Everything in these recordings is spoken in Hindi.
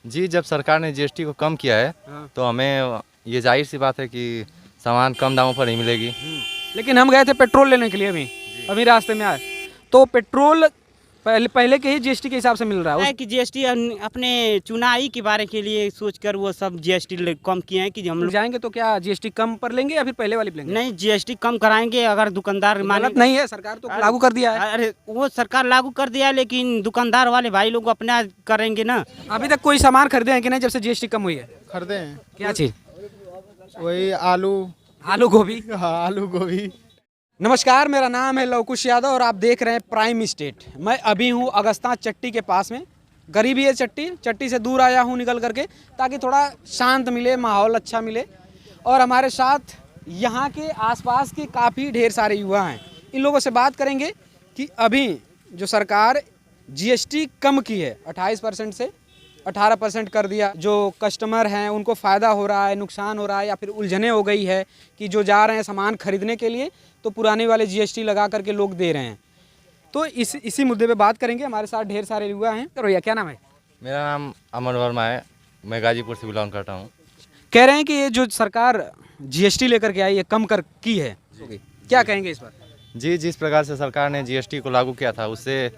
जी, जब सरकार ने जीएसटी को कम किया है तो हमें ये जाहिर सी बात है कि सामान कम दामों पर ही मिलेगी। लेकिन हम गए थे पेट्रोल लेने के लिए अभी रास्ते में आए तो पेट्रोल पहले के ही जीएसटी के हिसाब से मिल रहा है है कि जीएसटी अपने चुनाई के बारे के लिए सोचकर वो सब जीएसटी कम किए हैं कि हम लोग जाएंगे तो क्या जीएसटी कम पर लेंगे या फिर पहले वाली पर लेंगे? नहीं जीएसटी कम कराएंगे अगर दुकानदार माने। गलत नहीं है, सरकार तो लागू कर दिया है। अरे वो सरकार लागू कर दिया है लेकिन दुकानदार वाले भाई लोग अपना करेंगे ना। अभी तक कोई सामान खरीदे हैं कि नहीं जब से जीएसटी कम हुई है? खरीदे हैं। क्या चीज? वही आलू गोभी। हाँ, आलू गोभी। नमस्कार, मेरा नाम है लवकुश यादव और आप देख रहे हैं प्राइम स्टेट। मैं अभी हूँ अगस्ता चट्टी के पास में। गरीबी है चट्टी से दूर आया हूँ निकल करके ताकि थोड़ा शांत मिले, माहौल अच्छा मिले। और हमारे साथ यहाँ के आसपास के काफ़ी ढेर सारे युवा हैं। इन लोगों से बात करेंगे कि अभी जो सरकार जीएसटी कम की है 28% से 18% कर दिया, जो कस्टमर हैं उनको फ़ायदा हो रहा है, नुकसान हो रहा है या फिर उलझने हो गई है कि जो जा रहे हैं सामान खरीदने के लिए तो पुराने वाले जीएसटी लगा करके लोग दे रहे हैं। तो इसी मुद्दे पे बात करेंगे। हमारे साथ ढेर सारे युवा हैं। तो भैया क्या नाम है? मेरा नाम अमन वर्मा है, मैं गाजीपुर से बिलोंग करता हूँ। कह रहे हैं कि ये जो सरकार जीएसटी लेकर के आई है कम कर की है, क्या कहेंगे इस पर? जी, जिस प्रकार से सरकार ने जीएसटी को लागू किया था उससे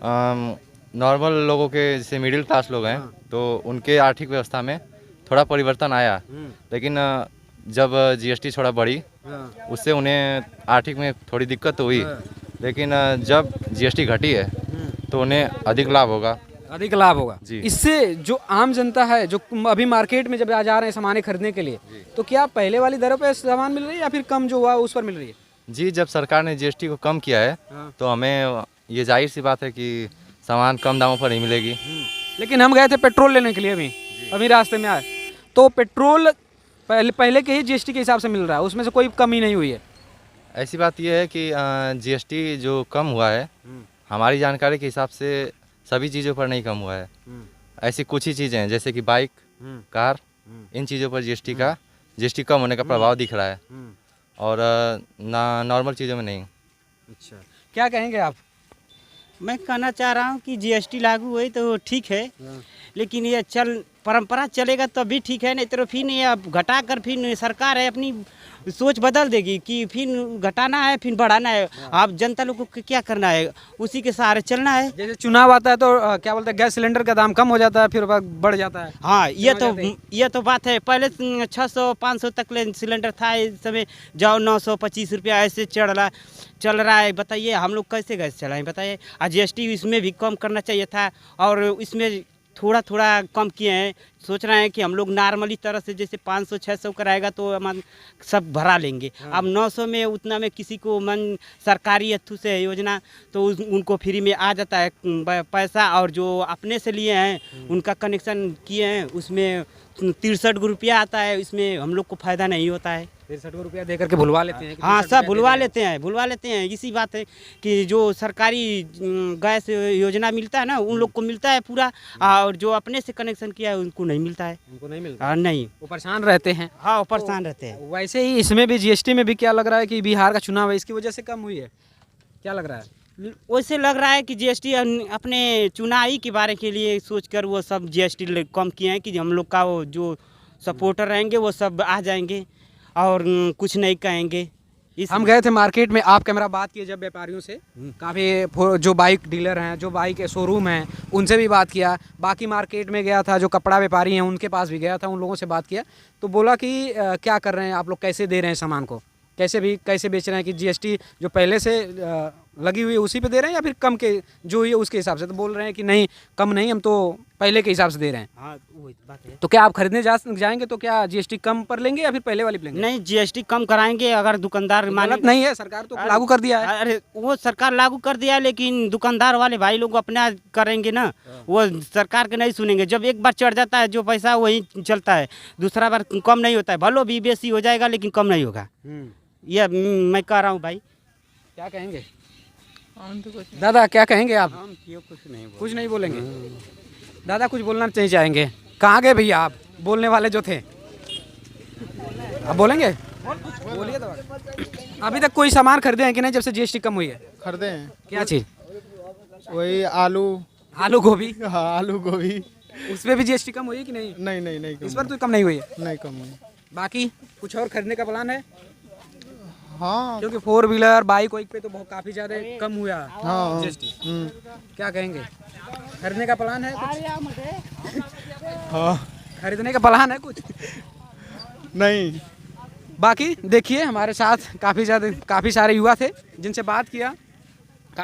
नॉर्मल लोगों के जैसे मिडिल क्लास लोग हैं तो उनके आर्थिक व्यवस्था में थोड़ा परिवर्तन आया। लेकिन जब जीएसटी थोड़ा बढ़ी उससे उन्हें आर्थिक में थोड़ी दिक्कत तो हुई, लेकिन जब जीएसटी घटी है तो उन्हें अधिक लाभ होगा। जी। इससे जो आम जनता है जो अभी मार्केट में जब जा रहे हैं सामान खरीदने के लिए तो क्या पहले वाली दरों पे सामान मिल रही है या फिर कम जो हुआ उस पर मिल रही है? जी, जब सरकार ने जीएसटी को कम किया है तो हमें ये जाहिर सी बात है कि सामान कम दामों पर ही मिलेगी। लेकिन हम गए थे पेट्रोल लेने के लिए अभी रास्ते में आए तो पेट्रोल पहले के ही जीएसटी के हिसाब से मिल रहा है, उसमें से कोई कमी नहीं हुई है। ऐसी बात यह है कि जीएसटी जो कम हुआ है हमारी जानकारी के हिसाब से सभी चीज़ों पर नहीं कम हुआ है। ऐसी कुछ ही चीज़ें हैं जैसे कि बाइक, कार, इन चीज़ों पर जीएसटी कम होने का प्रभाव दिख रहा है और नॉर्मल चीज़ों में नहीं। अच्छा, क्या कहेंगे आप? मैं कहना चाह रहा हूँ कि जीएसटी लागू हुई तो ठीक है लेकिन ये परंपरा चलेगा तो भी ठीक है, नहीं तो फिर ये अब घटा कर फिर सरकार है अपनी सोच बदल देगी कि फिर घटाना है फिर बढ़ाना है। आप जनता लोगों को क्या करना है, उसी के सहारे चलना है। जैसे चुनाव आता है तो क्या बोलते हैं, गैस सिलेंडर का दाम कम हो जाता है फिर बढ़ जाता है। हाँ, ये तो बात है। पहले 600-500 तक ले सिलेंडर था, इस समय जाओ 925 रुपया ऐसे चल रहा है। बताइए हम लोग कैसे गैस चलाएं बताइए। और जीएसटी इसमें भी कम करना चाहिए था और इसमें थोड़ा थोड़ा कम किए हैं। सोच रहे हैं कि हम लोग नॉर्मली तरह से जैसे 500-600 कराएगा तो हम सब भरा लेंगे। अब 900 में उतना में किसी को सरकारी अथू से योजना तो उनको फ्री में आ जाता है पैसा, और जो अपने से लिए हैं उनका कनेक्शन किए हैं उसमें 63 रुपया आता है, इसमें हम लोग को फ़ायदा नहीं होता है। 63 रुपया दे करके भुलवा लेते हैं। हाँ, सब भुलवा लेते हैं। इसी बात है कि जो सरकारी गैस योजना मिलता है ना उन लोग को मिलता है पूरा, और जो अपने से कनेक्शन किया है उनको नहीं मिलता है। नहीं, वो परेशान रहते हैं। हाँ, वो परेशान रहते हैं। वैसे ही इसमें भी जीएसटी में भी क्या लग रहा है कि बिहार का चुनाव है इसकी वजह से कम हुई है, क्या लग रहा है? वैसे लग रहा है कि जीएसटी अपने चुनाई के बारे के लिए सोचकर वो सब जीएसटी कम किए हैं कि हम लोग का वो जो सपोर्टर रहेंगे वो सब आ जाएंगे और कुछ नहीं कहेंगे। हम गए थे मार्केट में, आप कैमरा बात किए जब व्यापारियों से, काफ़ी जो बाइक डीलर हैं, जो बाइक के शोरूम हैं उनसे भी बात किया। बाकी मार्केट में गया था, जो कपड़ा व्यापारी हैं उनके पास भी गया था, उन लोगों से बात किया तो बोला कि क्या कर रहे हैं आप लोग, कैसे दे रहे हैं सामान को, कैसे बेच रहे हैं कि जीएसटी जो पहले से लगी हुई है उसी पे दे रहे हैं या फिर कम के जो हुई है उसके हिसाब से? तो बोल रहे हैं कि नहीं, कम नहीं, हम तो पहले के हिसाब से दे रहे हैं। हाँ, वही बात है। तो क्या आप खरीदने जाएंगे तो क्या जीएसटी कम पर लेंगे या फिर पहले वाली लेंगे? नहीं, जीएसटी कम कराएंगे अगर दुकानदार माने। गलत नहीं है, सरकार तो लागू कर दिया है। अरे वो सरकार लागू कर दिया लेकिन दुकानदार वाले भाई लोग अपना करेंगे ना, वो सरकार के नहीं सुनेंगे। जब एक बार चढ़ जाता है जो पैसा वही चलता है, दूसरा बार कम नहीं होता है। भलो भी बेसी हो जाएगा लेकिन कम नहीं होगा। ये मैं कह रहा हूँ भाई। क्या कहेंगे दादा, क्या कहेंगे आप? कुछ नहीं बोलेंगे दादा, कुछ बोलना नहीं चाहेंगे? कहाँ गए भैया आप, बोलने वाले जो थे? आप बोलेंगे? बोलिए तो। अभी तक कोई सामान खरीदे हैं कि नहीं जब से जीएसटी कम हुई है? खरीदे हैं। क्या चीज? वही आलू गोभी। हाँ, आलू गोभी। उस पर भी जीएसटी कम हुई है कि नहीं? नहीं नहीं नहीं इस कम पर तो कम नहीं हुई है। नहीं कम हुई। बाकी कुछ और खरीदने का प्लान है? हाँ क्योंकि 4 व्हीलर बाइक वाइक पे तो बहुत काफी ज्यादा कम हुआ हाँ जीएसटी। क्या कहेंगे, खरीदने का प्लान है कुछ? हाँ खरीदने का प्लान है कुछ? नहीं। बाकी देखिए हमारे साथ काफ़ी सारे युवा थे जिनसे बात किया।